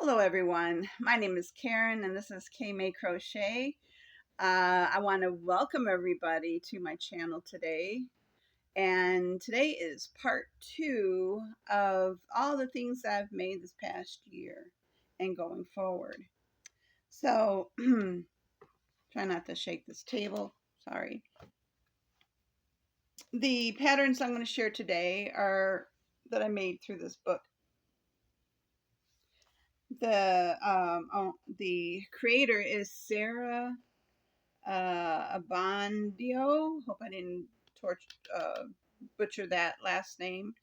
Hello everyone, my name is Karen and this is K May Crochet. I want to welcome everybody to my channel today, and today is part 2 of all the things I've made this past year and going forward. So try not to shake this table, sorry. The patterns I'm going to share today are that I made through this book. The creator is Sarah Abandio. Hope I didn't butcher that last name.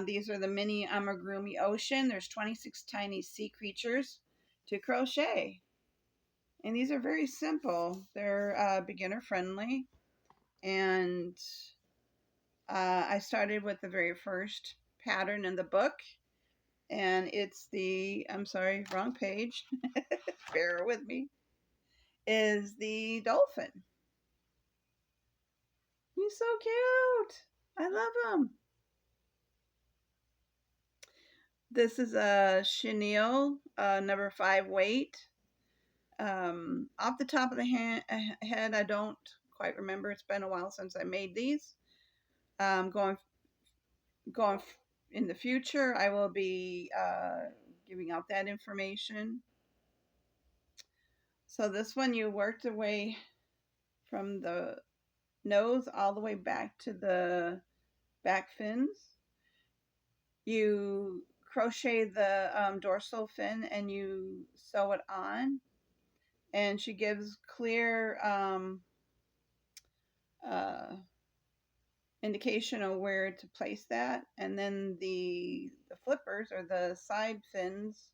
These are the mini amigurumi ocean. There's 26 tiny sea creatures to crochet. And these are very simple. They're beginner friendly. And I started with the very first pattern in the book. And it's I'm sorry, wrong page. Bear with me. Is the dolphin. He's so cute. I love him. This is a chenille, number 5 weight. Off the top of the head, I don't quite remember. It's been a while since I made these. Going in the future, I will be giving out that information. So this one, you worked away from the nose all the way back to the back fins. You crochet the dorsal fin and you sew it on, and she gives clear indication of where to place that, and then the flippers or the side fins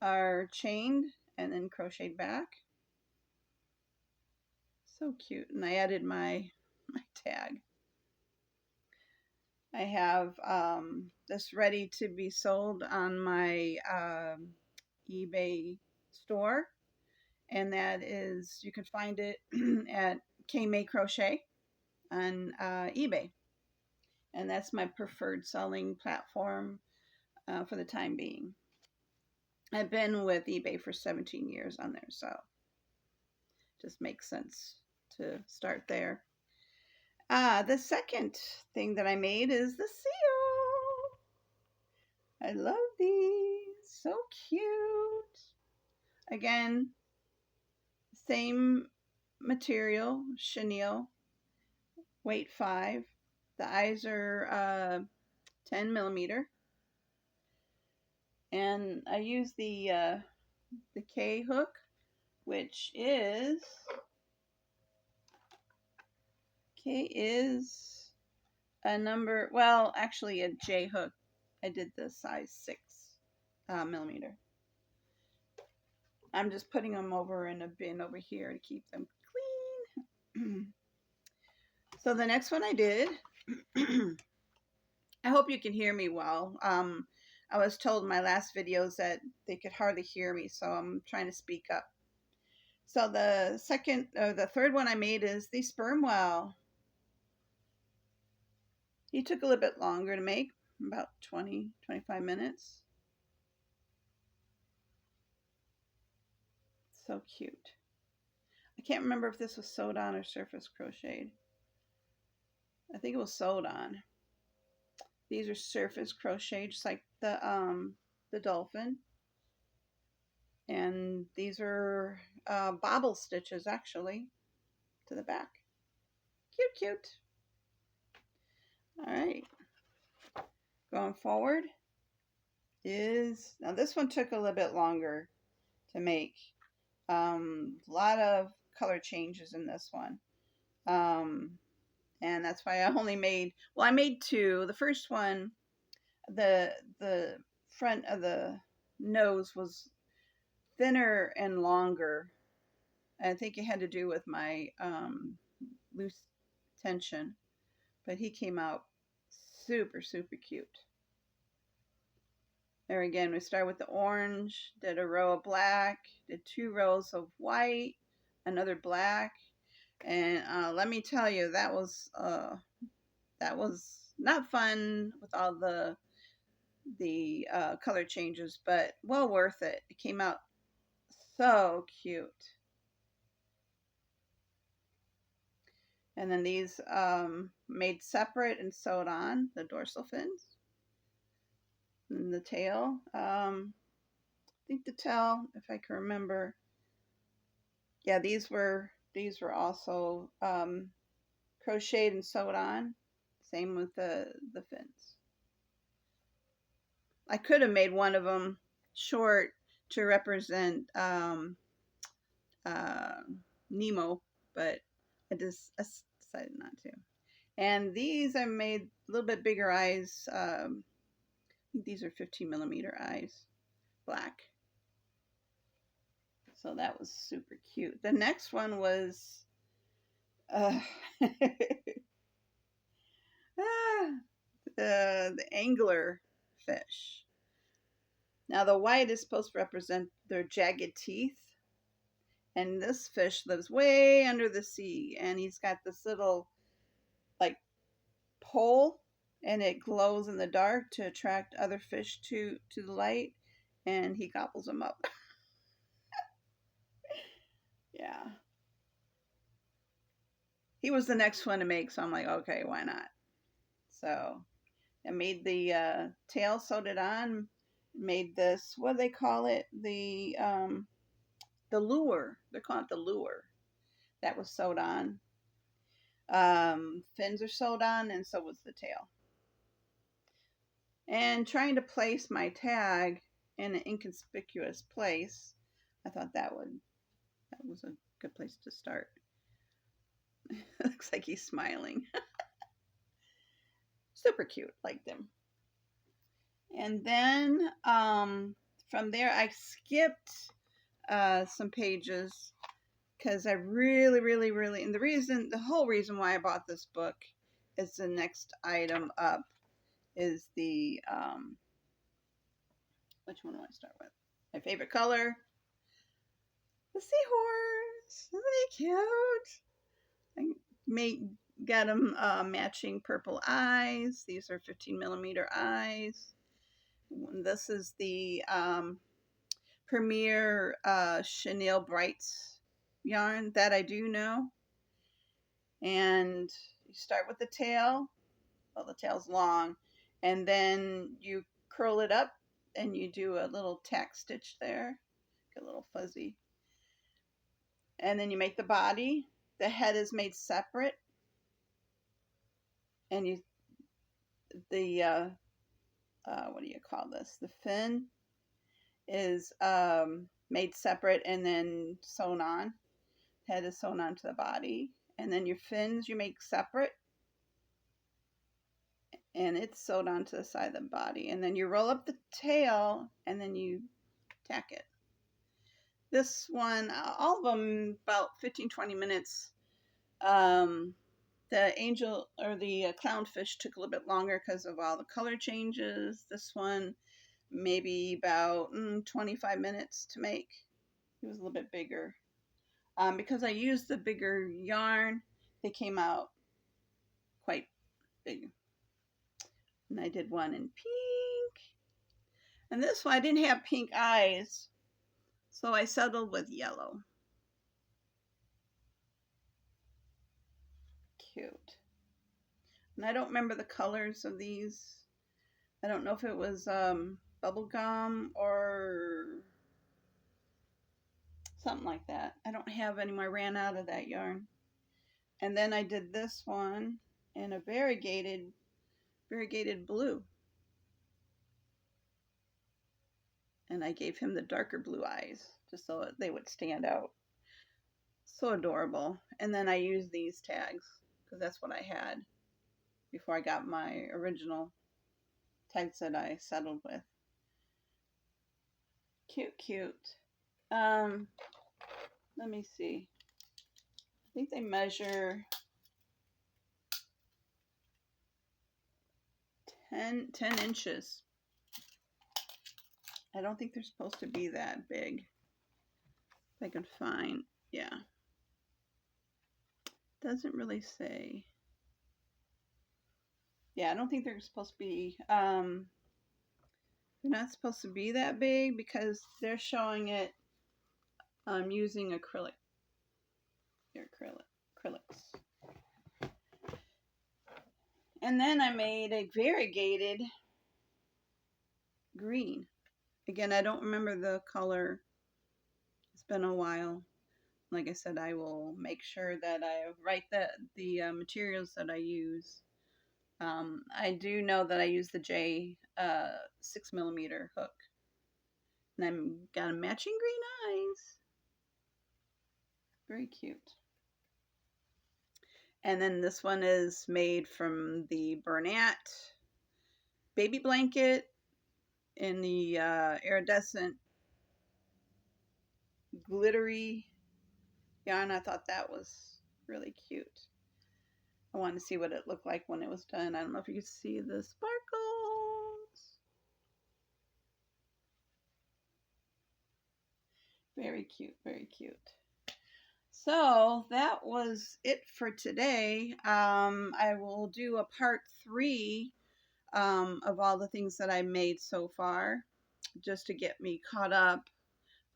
are chained and then crocheted back. So cute. And I added my tag. I have this ready to be sold on my eBay store, and that is, you can find it at K May Crochet on eBay, and that's my preferred selling platform for the time being. I've been with eBay for 17 years on there, so it just makes sense to start there. The second thing that I made is the seal. I love these, so cute. Again, same material, chenille, weight 5. The eyes are 10 millimeter, and I use the K hook, which is a number, well, actually a J hook. I did the size 6 millimeter. I'm just putting them over in a bin over here to keep them clean. So the next one I did, I hope you can hear me well. I was told in my last videos that they could hardly hear me, so I'm trying to speak up. So the third one I made is the sperm whale. He took a little bit longer to make, about 20-25 minutes. So cute. I can't remember if this was sewed on or surface crocheted. I think it was sewed on. These are surface crocheted, just like the dolphin. And these are bobble stitches, actually, to the back. Cute, cute. All right. Going forward is, now this one took a little bit longer to make. A lot of color changes in this one. And that's why I only made, well, I made 2. The first one, the front of the nose was thinner and longer. I think it had to do with my loose tension, but he came out super, super cute. There again, we start with the orange, did a row of black, did 2 rows of white, another black, and let me tell you, that was not fun with all the the color changes, but well worth it. It came out so cute. And then these made separate and sewed on the dorsal fins and the tail. I think the tail, if I can remember, yeah, these were also crocheted and sewed on. Same with the fins. I could have made one of them short to represent uh, Nemo, but I decided not to. And these I made a little bit bigger eyes. I think these are 15 millimeter eyes, black. So that was super cute. The next one was uh, the angler fish. Now the white is supposed to represent their jagged teeth. And this fish lives way under the sea. And he's got this little like pole, and it glows in the dark to attract other fish to the light, and he gobbles them up. Yeah. He was the next one to make, so I'm like, okay, why not? So I made the tail, sewed it on, made this, what do they call it? The lure. They're calling it the lure. That was sewed on. Fins are sewed on, and so was the tail. And trying to place my tag in an inconspicuous place, I thought that was a good place to start. Looks like he's smiling. Super cute, liked him. And then from there, I skipped some pages because I really, and the whole reason why I bought this book is the next item up is the, which one do I start with? My favorite color, the seahorse. Isn't he cute? I got them matching purple eyes. These are 15 millimeter eyes. This is the Premier Chenille Brights yarn that I do know. And you start with the tail. Well, the tail's long. And then you curl it up and you do a little tack stitch there. Get a little fuzzy. And then you make the body. The head is made separate. And the what do you call this? The fin is made separate and then sewn on. Head is sewn onto the body. And then your fins you make separate. And it's sewed onto the side of the body. And then you roll up the tail and then you tack it. This one, all of them about 15-20 minutes. The angel or the clownfish took a little bit longer because of all the color changes. This one maybe about 25 minutes to make. It was a little bit bigger. Because I used the bigger yarn, they came out quite big. And I did one in pink. And this one, I didn't have pink eyes, so I settled with yellow. Cute. And I don't remember the colors of these. I don't know if it was bubblegum or something like that. I don't have any more. I ran out of that yarn. And then I did this one in a variegated blue. And I gave him the darker blue eyes just so they would stand out. So adorable. And then I used these tags because that's what I had before I got my original tags that I settled with. Cute. Let me see. I think they measure 10 inches. I don't think they're supposed to be that big. If I can find, yeah. Doesn't really say. Yeah, I don't think they're supposed to be They're not supposed to be that big because they're showing it using acrylics. And then I made a variegated green. Again, I don't remember the color. It's been a while. Like I said, I will make sure that I write the materials that I use. I do know that I use the J 6mm hook. And I've got a matching green eyes. Very cute. And then this one is made from the Bernat baby blanket in the iridescent glittery yarn. I thought that was really cute. I wanted to see what it looked like when it was done. I don't know if you can see the sparkles. Very cute, very cute. So that was it for today. I will do a part 3 of all the things that I made so far, just to get me caught up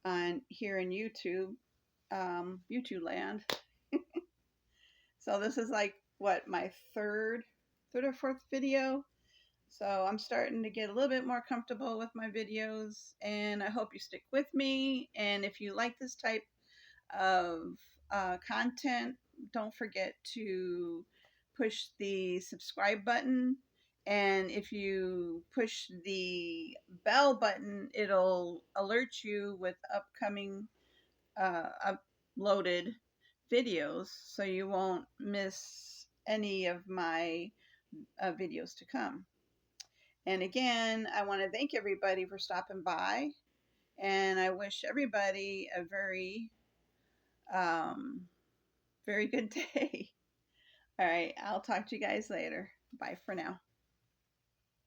on here in YouTube land. So this is like what, my third or fourth video. So I'm starting to get a little bit more comfortable with my videos, and I hope you stick with me. And if you like this type of content, don't forget to push the subscribe button. And if you push the bell button, it'll alert you with upcoming uploaded videos, so you won't miss any of my videos to come. And again, I want to thank everybody for stopping by, and I wish everybody a um, very good day. All right, I'll talk to you guys later. Bye for now.